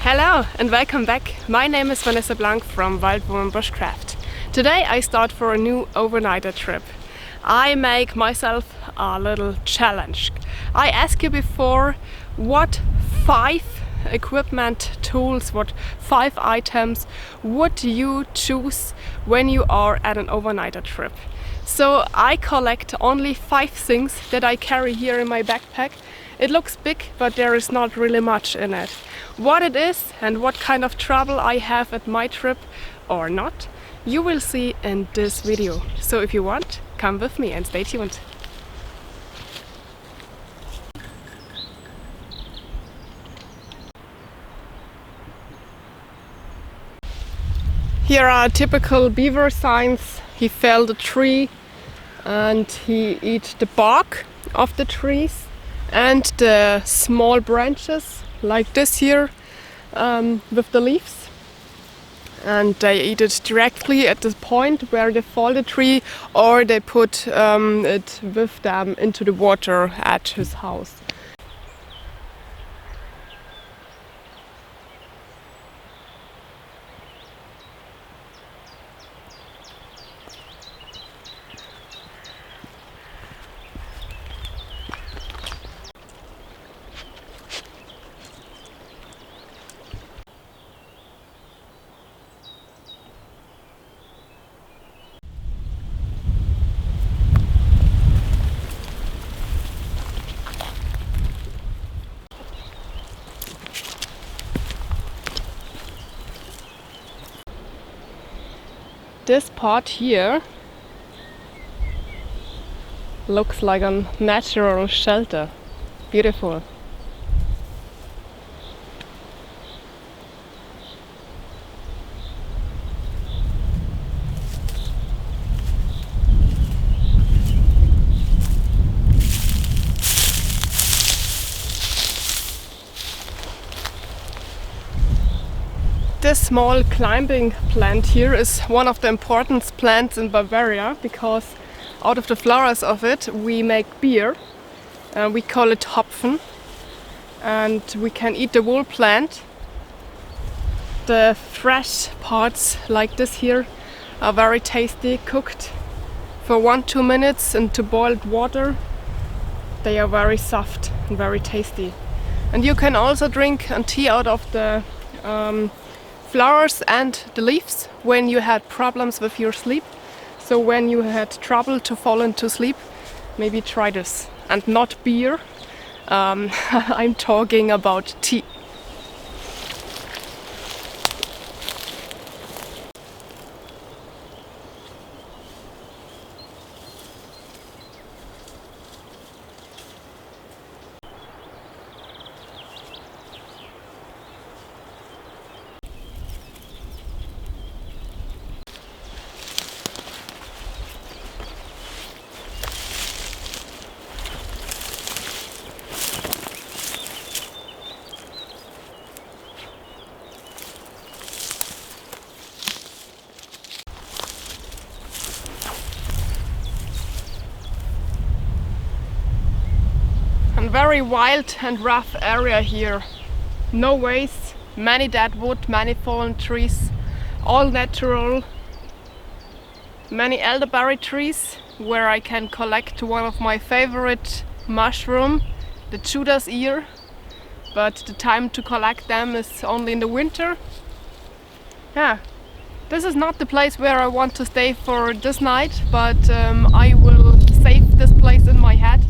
Hello and welcome back. My name is Vanessa Blank from Wildwoman Bushcraft. Today I start for a new overnighter trip. I make myself a little challenge. I asked you before what 5 equipment tools, what 5 items would you choose when you are at an overnighter trip. So I collect only 5 things that I carry here in my backpack. It looks big, but there is not really much in it. What it is and what kind of trouble I have at my trip or not, you will see in this video. So if you want, come with me and stay tuned. Here are typical beaver signs. He felled a tree and he eat the bark of the trees and the small branches like this here with the leaves, and they eat it directly at the point where they fall the tree, or they put it with them into the water at his house. This part here looks like a natural shelter. Beautiful. This small climbing plant here is one of the important plants in Bavaria, because out of the flowers of it we make beer. We call it Hopfen, and we can eat the whole plant. The fresh parts like this here are very tasty, cooked for 1-2 minutes into boiled water. They are very soft and very tasty. And you can also drink a tea out of the flowers and the leaves when you had problems with your sleep. So when you had trouble to fall into sleep, maybe try this. And not beer, I'm talking about tea. Very wild and rough area here. No waste, many dead wood, many fallen trees, all natural. Many elderberry trees where I can collect one of my favorite mushroom, the Judas ear, but the time to collect them is only in the winter. Yeah, this is not the place where I want to stay for this night, but I will save this place in my head,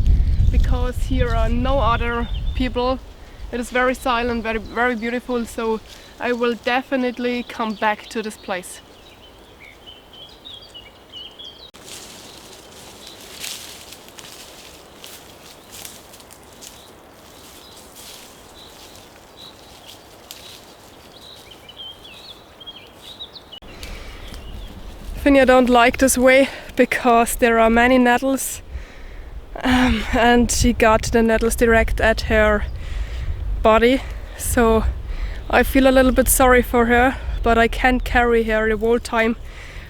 because here are no other people. It is very silent, very beautiful, so I will definitely come back to this place. Finja don't like this way because there are many nettles. And she got the nettles direct at her body, so I feel a little bit sorry for her, but I can't carry her the whole time.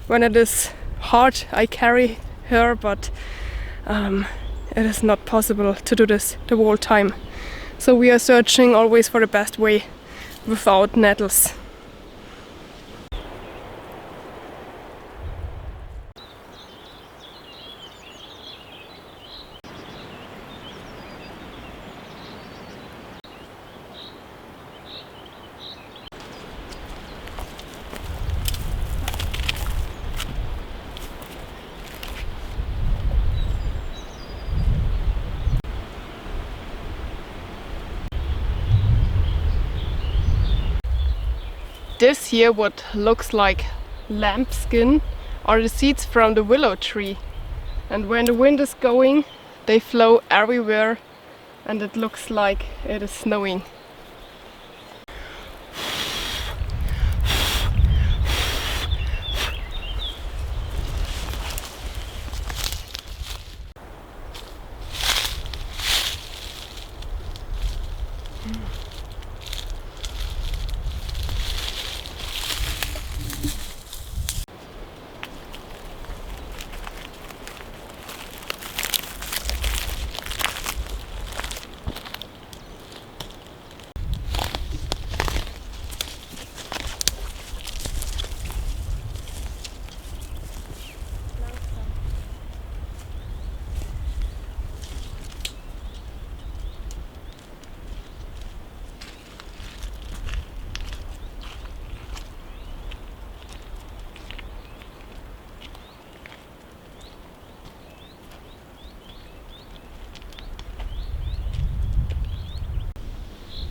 When it is hard I carry her, but it is not possible to do this the whole time. So we are searching always for the best way without nettles. This here, what looks like lambskin, are the seeds from the willow tree, and when the wind is going they flow everywhere and it looks like it is snowing.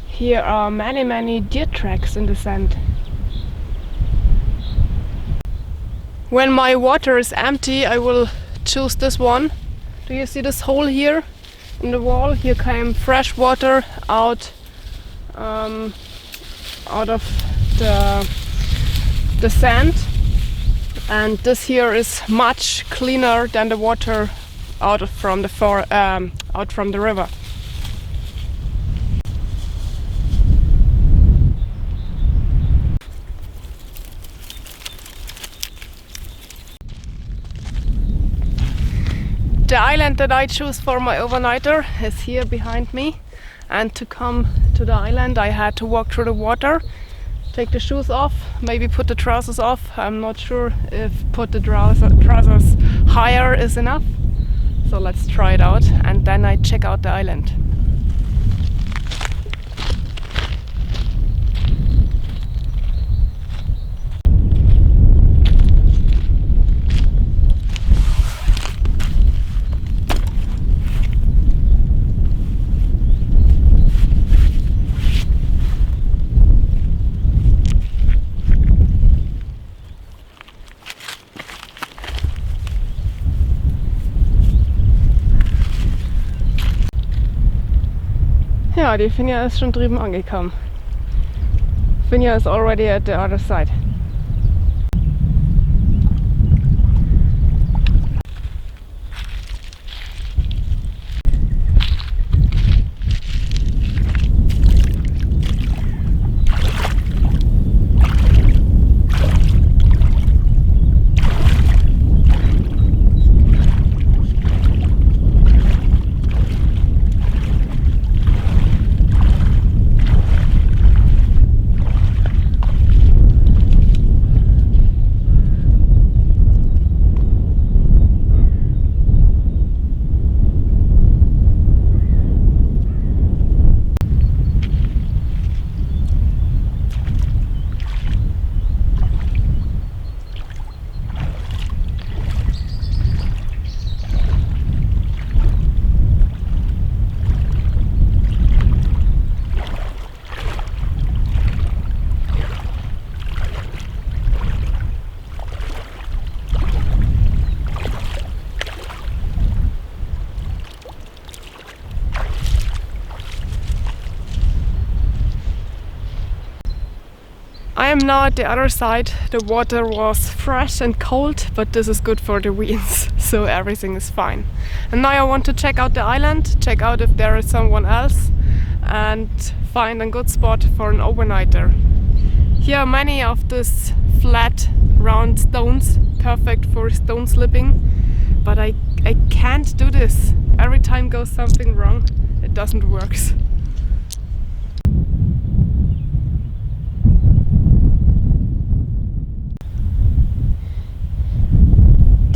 Here are many deer tracks in the sand. When my water is empty, I will choose this one. Do you see this hole here in the wall? Here came fresh water out of the sand, and this here is much cleaner than the water out from the river. The island that I choose for my overnighter is here behind me, and to come to the island I had to walk through the water, take the shoes off, maybe put the trousers off. I'm not sure if put the trousers higher is enough, so let's try it out and then I check out the island. Ja, die Finja ist schon drüben angekommen. Finja is already at the other side. I am now at the other side. The water was fresh and cold, but this is good for the weeds, so everything is fine. And now I want to check out the island, check out if there is someone else, and find a good spot for an overnighter. Here are many of these flat, round stones, perfect for stone slipping, but I can't do this. Every time goes something wrong, it doesn't work.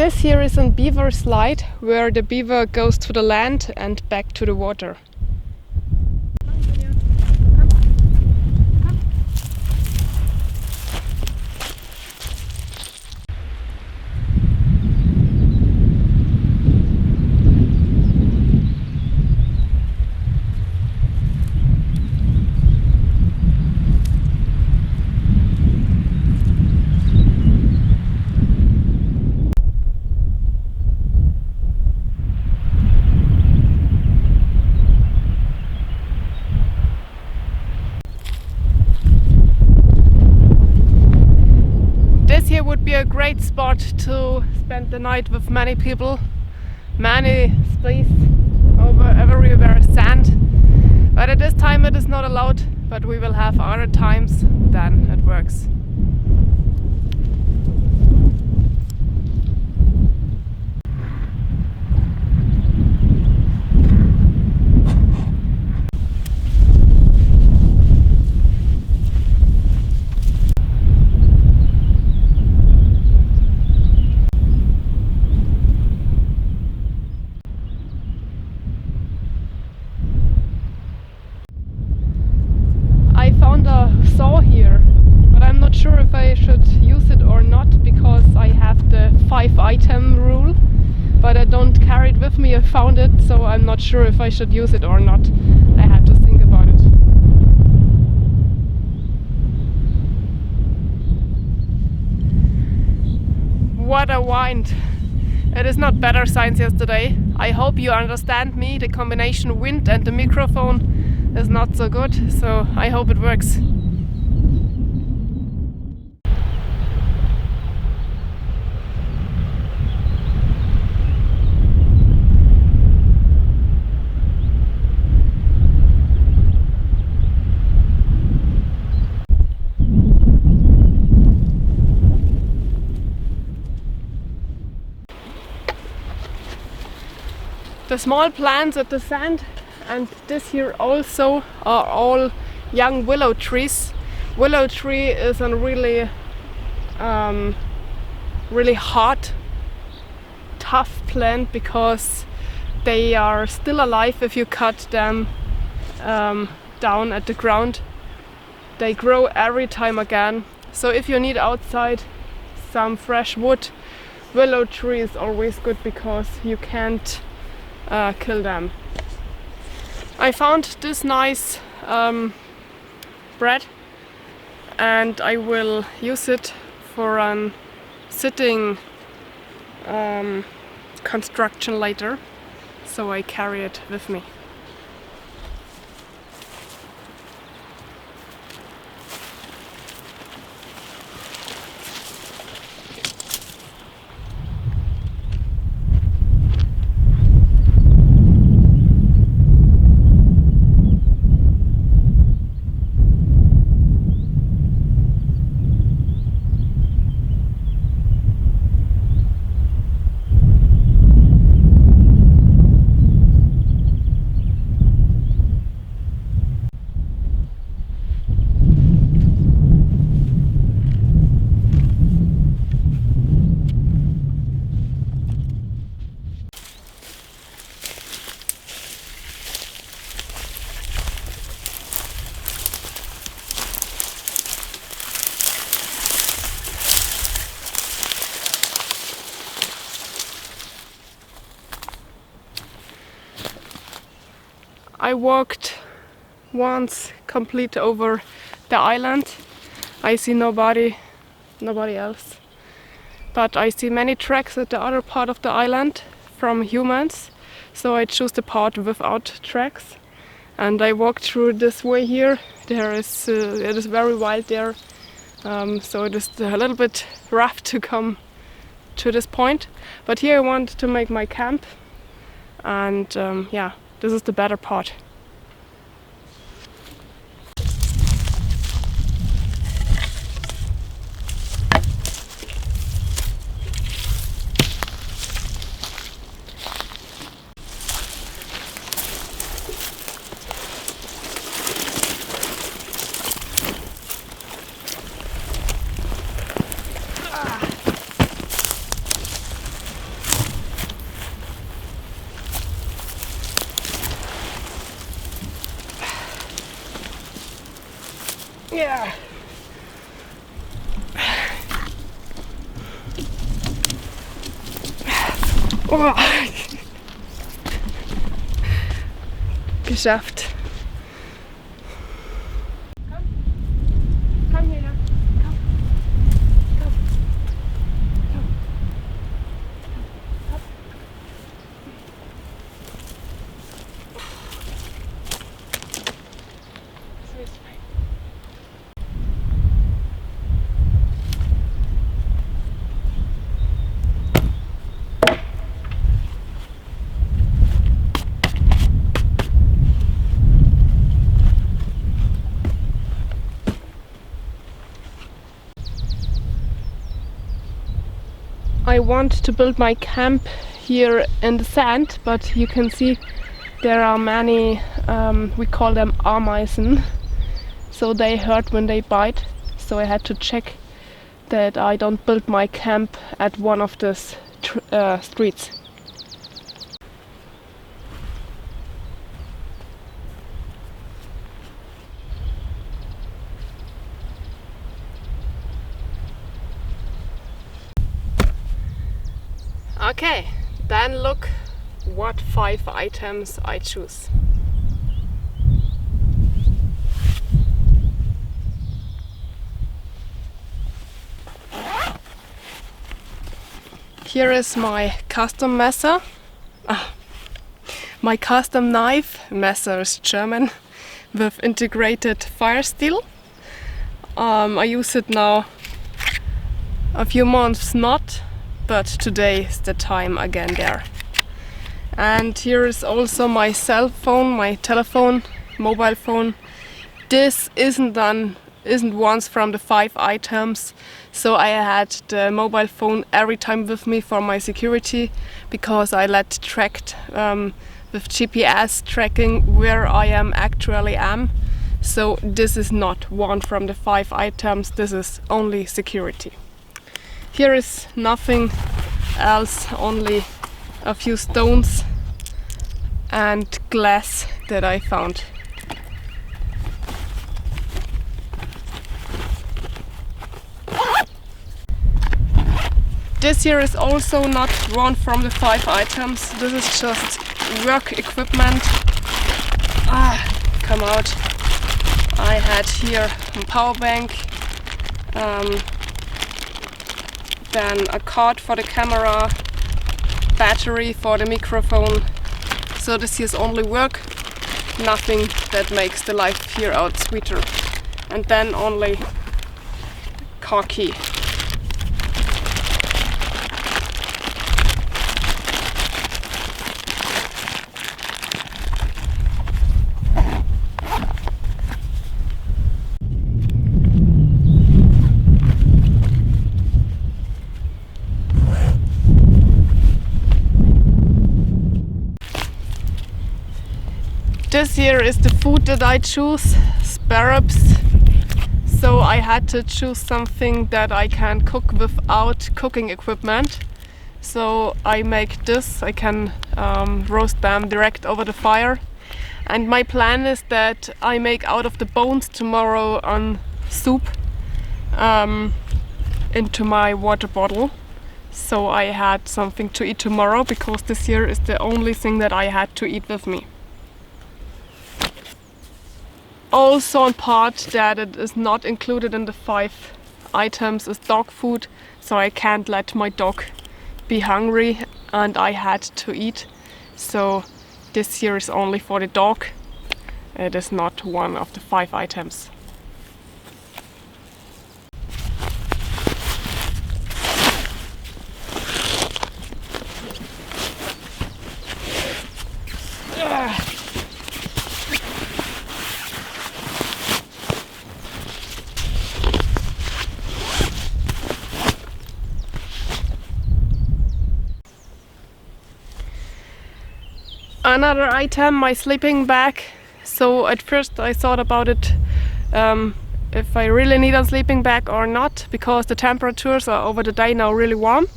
This here is a beaver slide where the beaver goes to the land and back to the water. Here would be a great spot to spend the night with many people, many space over everywhere sand, but at this time it is not allowed, but we will have other times, then it works. I found a saw here, but I'm not sure if I should use it or not because I have the 5-item rule, but I don't carry it with me. I found it, so I'm not sure if I should use it or not. I have to think about it. What a wind! It is not better science yesterday. I hope you understand me. The combination wind and the microphone is not so good, so I hope it works. The small plants at the sand and this here also are all young willow trees. Willow tree is a really hard, tough plant because they are still alive if you cut them down at the ground. They grow every time again. So if you need outside some fresh wood, willow tree is always good because you can't kill them. I found this nice bread and I will use it for a sitting construction later, so I carry it with me. I walked once complete over the island. I see nobody else. But I see many tracks at the other part of the island from humans. So I choose the part without tracks. And I walked through this way here. There is, it is very wild there. So it is a little bit rough to come to this point. But here I want to make my camp. And yeah, this is the better part. Yeah. Oh. Geschafft. Komm. Komm hierher. Komm. Komm. Komm. Komm. So ist fein. I want to build my camp here in the sand, but you can see there are many, we call them Ameisen, so they hurt when they bite. So I had to check that I don't build my camp at one of these streets. Okay, then look what 5 items I choose. Here is my custom messer. My custom knife. Messer is German, with integrated fire steel. I use it now a few months not, but today is the time again there. And here is also my cell phone, my telephone, mobile phone. This isn't one from the 5 items, so I had the mobile phone every time with me for my security, because I let tracked with GPS tracking where I actually am. So this is not one from the 5 items, this is only security. Here is nothing else, only a few stones and glass that I found. This here is also not one from the 5 items, this is just work equipment. Come out. I had here a power bank, then a cord for the camera, battery for the microphone. So this is only work, nothing that makes the life here out sweeter. And then only car key. This here is the food that I choose, spare ribs. So I had to choose something that I can cook without cooking equipment. So I make this, I can roast them direct over the fire. And my plan is that I make out of the bones tomorrow a soup into my water bottle. So I had something to eat tomorrow, because this here is the only thing that I had to eat with me. Also a part that it is not included in the 5 items is dog food, so I can't let my dog be hungry and I had to eat. So this here is only for the dog, it is not one of the 5 items. Another item, my sleeping bag. So at first I thought about it if I really need a sleeping bag or not, because the temperatures are over the day now really warm,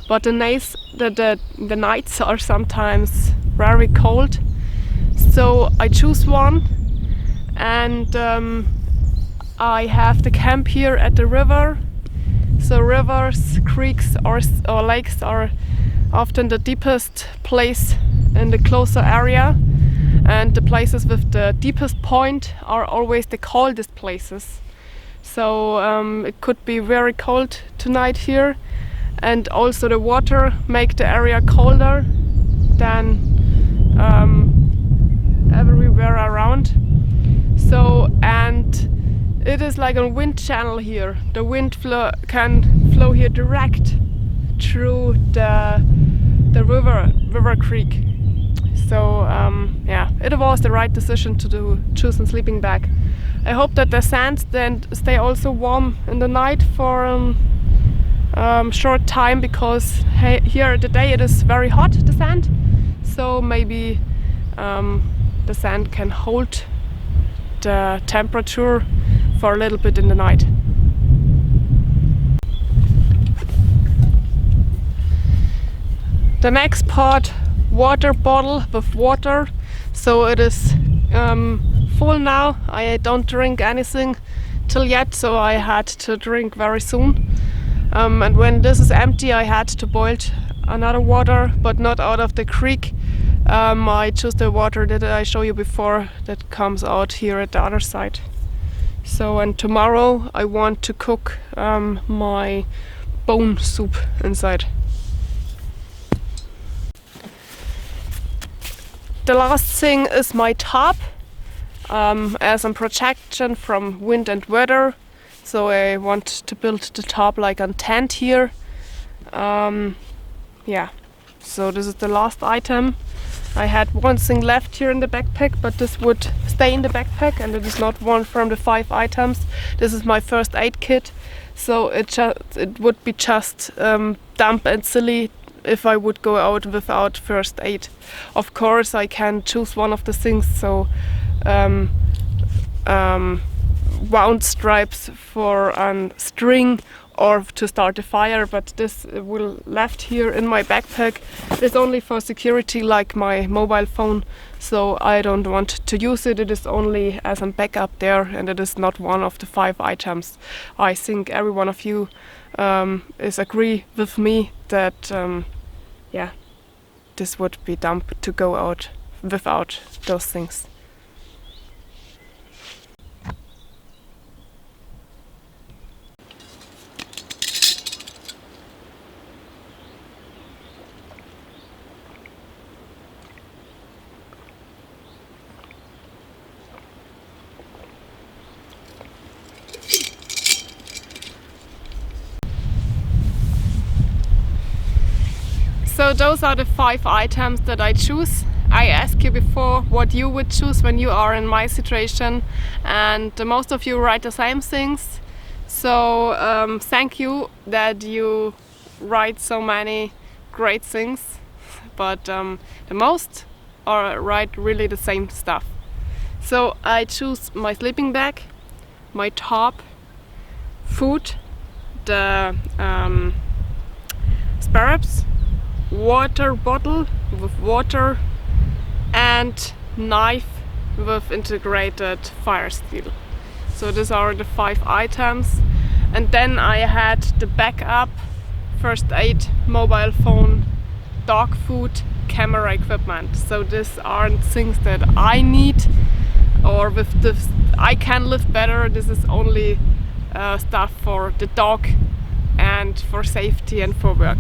but the nights are sometimes very cold. So I choose one, and I have the camp here at the river. So rivers, creeks or lakes are often the deepest place in the closer area, and the places with the deepest point are always the coldest places. So it could be very cold tonight here, and also the water make the area colder than everywhere around. So, and it is like a wind channel here. The wind can flow here direct through the river creek. So yeah, it was the right decision to choose a sleeping bag. I hope that the sands then stay also warm in the night for short time, because here today it is very hot, the sand. So maybe the sand can hold the temperature for a little bit in the night. The next part, water bottle with water. So it is full now. I don't drink anything till yet, so I had to drink very soon. And when this is empty, I had to boil another water, but not out of the creek. I choose the water that I showed you before that comes out here at the other side. So, and tomorrow I want to cook my bone soup inside. The last thing is my top, as a protection from wind and weather. So I want to build the top like a tent here. Yeah, so this is the last item. I had one thing left here in the backpack, but this would stay in the backpack, and it is not one from the 5 items. This is my first aid kit, so it would be just dumb and silly if I would go out without first aid. Of course, I can choose one of the things, so wound stripes for a string or to start a fire, but this will left here in my backpack. It's only for security, like my mobile phone, so I don't want to use it. It is only as a backup there, and it is not one of the 5 items. I think every one of you is agree with me that yeah, this would be dumb to go out without those things. So those are the 5 items that I choose. I asked you before what you would choose when you are in my situation, and most of you write the same things. So thank you that you write so many great things, but the most are write really the same stuff. So I choose my sleeping bag, my top, food, the scarabs, water bottle with water, and knife with integrated fire steel. So these are the 5 items. And then I had the backup, first aid, mobile phone, dog food, camera equipment. So these aren't things that I need, or with this I can live better. This is only stuff for the dog and for safety and for work.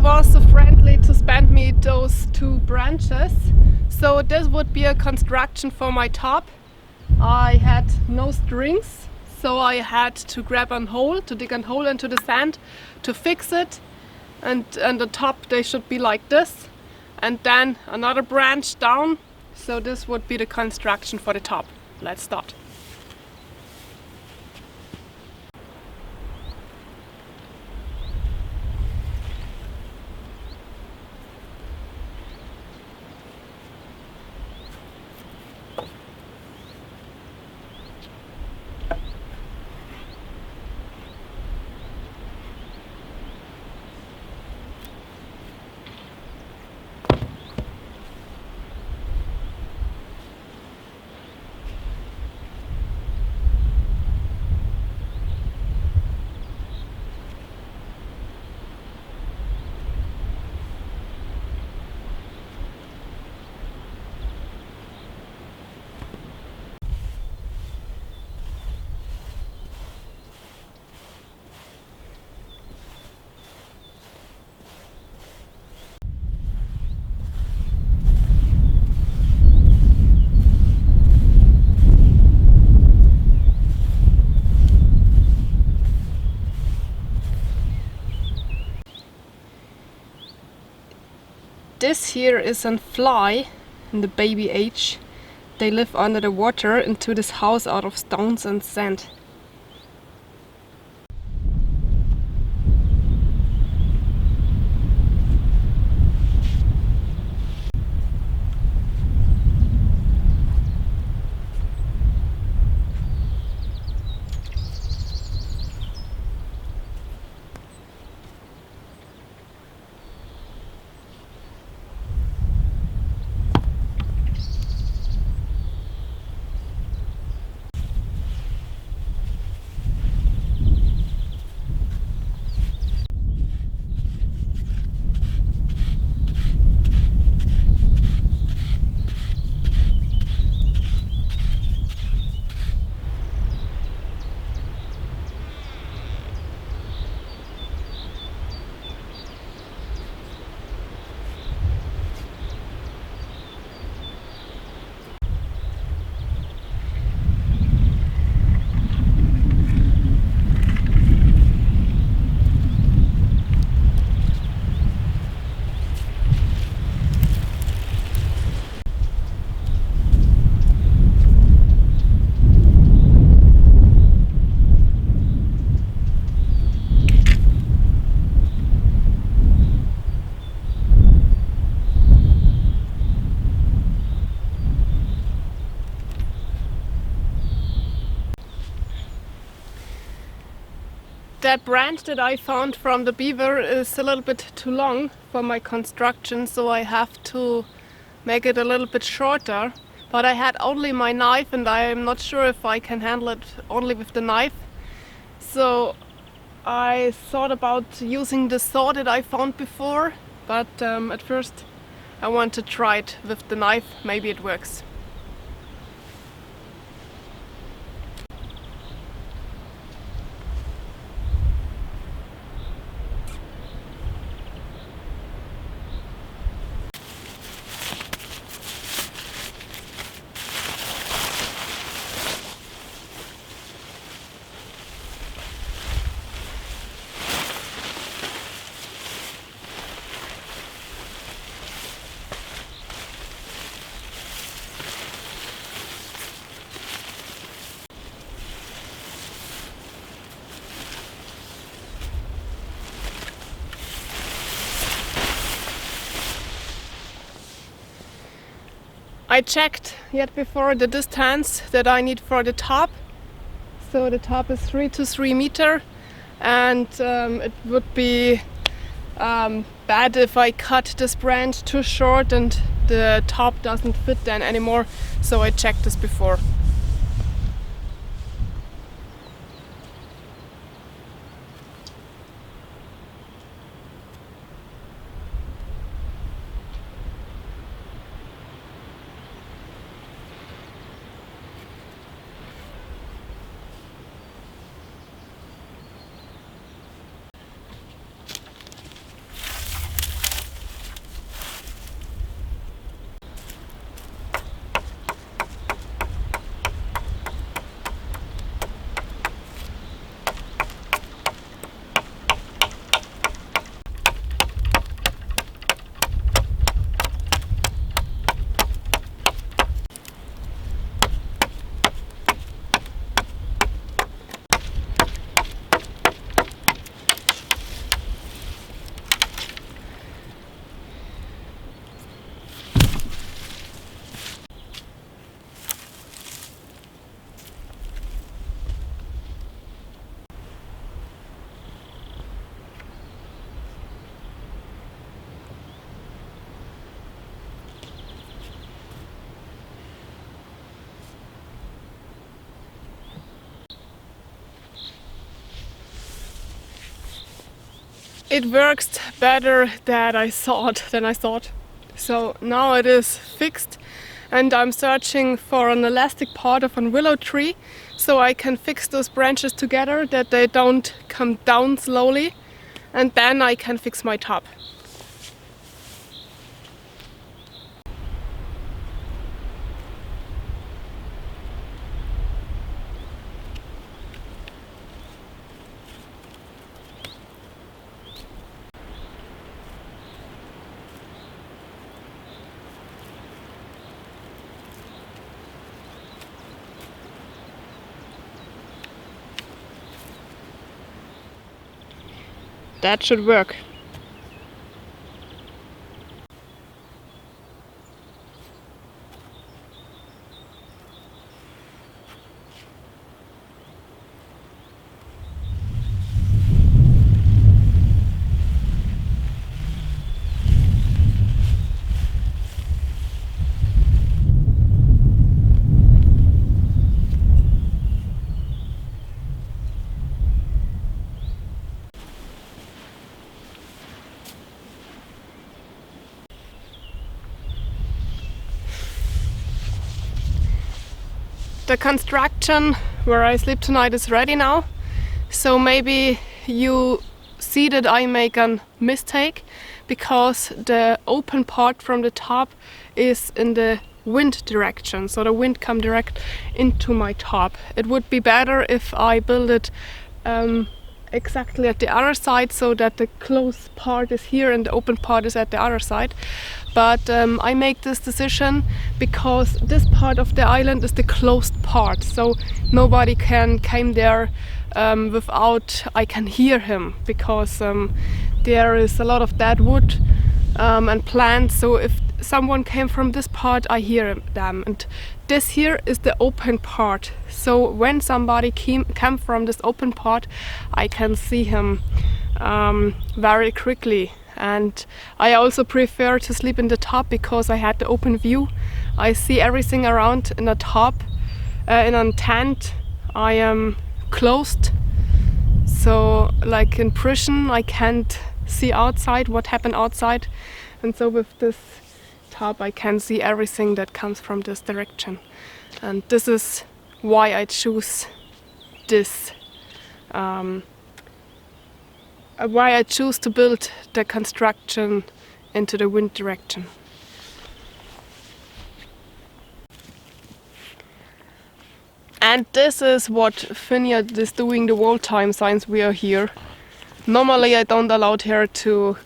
was so friendly to spend me those 2 branches. So this would be a construction for my top. I had no strings, so I had to grab a hole, to dig a hole into the sand to fix it. And the top they should be like this. And then another branch down. So this would be the construction for the top. Let's start. This here is a fly in the baby age. They live under the water into this house out of stones and sand. That branch that I found from the beaver is a little bit too long for my construction, so I have to make it a little bit shorter. But I had only my knife and I am not sure if I can handle it only with the knife. So I thought about using the saw that I found before, but at first I want to try it with the knife, maybe it works. I checked yet before the distance that I need for the top. So the top is 3 to 3 meters, and it would be bad if I cut this branch too short and the top doesn't fit then anymore. So I checked this before. it works better than I thought. So now it is fixed, and I'm searching for an elastic part of a willow tree so I can fix those branches together that they don't come down slowly, and then I can fix my top. That should work. The construction where I sleep tonight is ready now, so maybe you see that I make a mistake because the open part from the top is in the wind direction, so the wind come direct into my top. It would be better if I build it exactly at the other side, so that the closed part is here and the open part is at the other side. But I make this decision because this part of the island is the closed part, so nobody can come there without I can hear him, because there is a lot of dead wood and plants, so if someone came from this part I hear them, and this here is the open part, so when somebody came from this open part I can see him very quickly. And I also prefer to sleep in the top because I had the open view. I see everything around in the top. In a tent I am closed, so like in prison I can't see outside what happened outside, and so with this top I can see everything that comes from this direction. And this is why I choose this why I choose to build the construction into the wind direction. And this is what Finja is doing the whole time since we are here. Normally I don't allow her to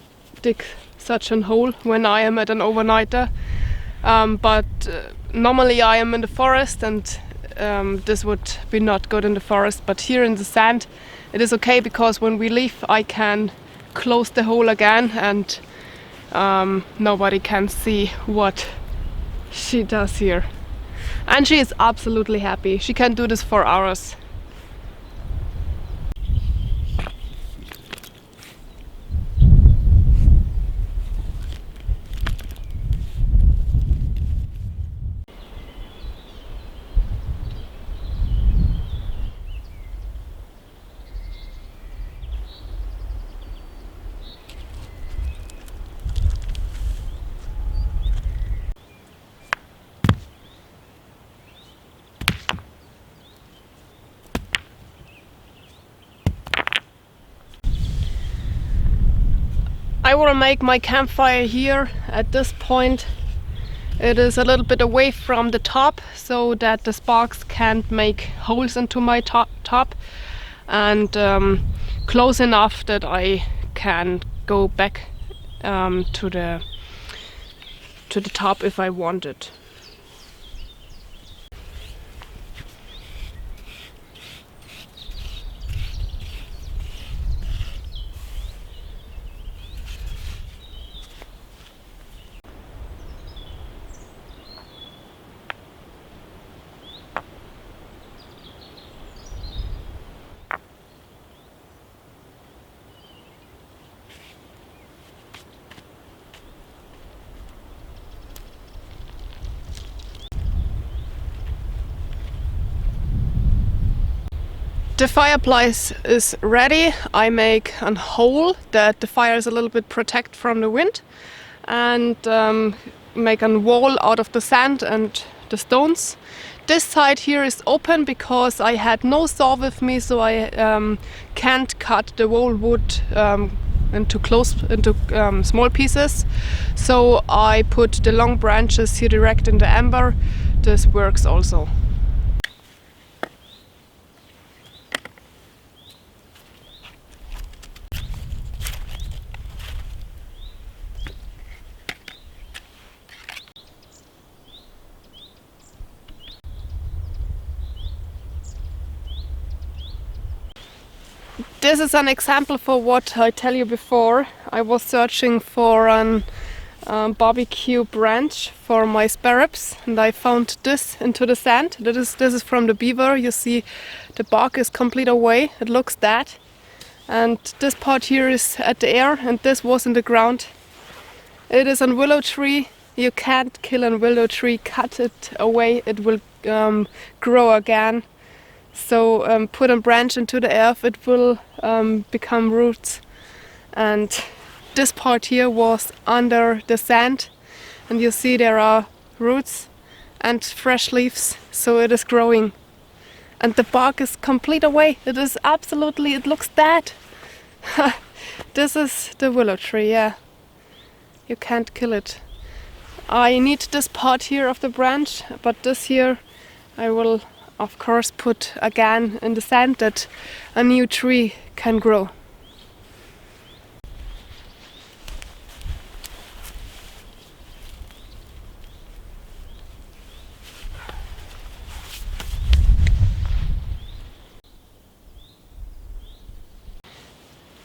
dig such a hole when I am at an overnighter, but normally I am in the forest, and this would be not good in the forest, but here in the sand it is okay, because when we leave I can close the hole again and nobody can see what she does here. And she is absolutely happy. She can do this for hours. I will make my campfire here at this point. It is a little bit away from the top so that the sparks can't make holes into my top, and close enough that I can go back to the top if I want it. The fireplace is ready. I make a hole that the fire is a little bit protect from the wind, and make a wall out of the sand and the stones. This side here is open because I had no saw with me, so I can't cut the whole wood into small pieces. So I put the long branches here direct in the ember. This works also. This is an example for what I tell you before. I was searching for an barbecue branch for my spare ribs, and I found this into the sand. This is from the beaver. You see the bark is completely away. It looks dead. And this part here is at the air, and this was in the ground. It is a willow tree. You can't kill a willow tree. Cut it away. It will grow again. So put a branch into the earth, it will become roots. And this part here was under the sand, and you see there are roots and fresh leaves, so it is growing. And the bark is complete away. It is absolutely, it looks dead. This is the willow tree, yeah. You can't kill it. I need this part here of the branch, but this here I will of course put again in the sand that a new tree can grow.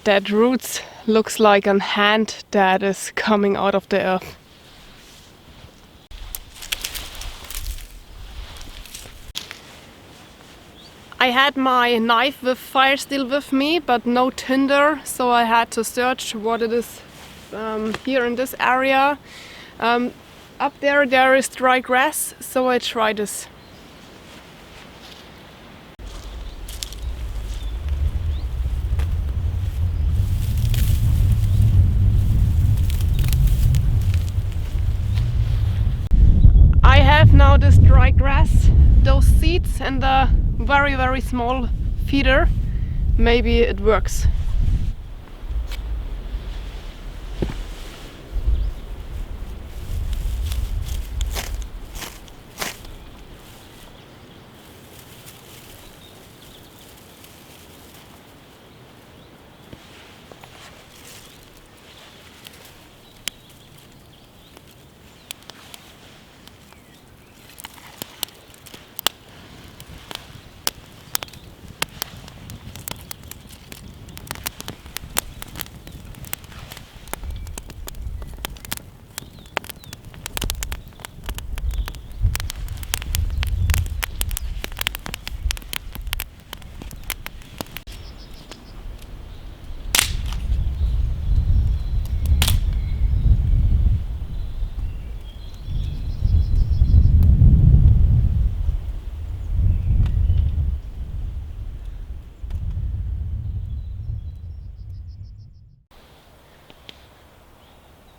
That roots looks like a hand that is coming out of the earth. I had my knife with fire still with me, but no tinder, so I had to search what it is here in this area. Up there is dry grass, so I tried this. I have now this dry grass, those seeds and the very small feeder. Maybe it works.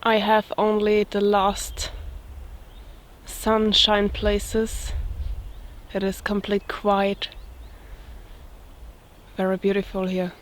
I have only the last sunshine places. It is complete quiet. Very beautiful here.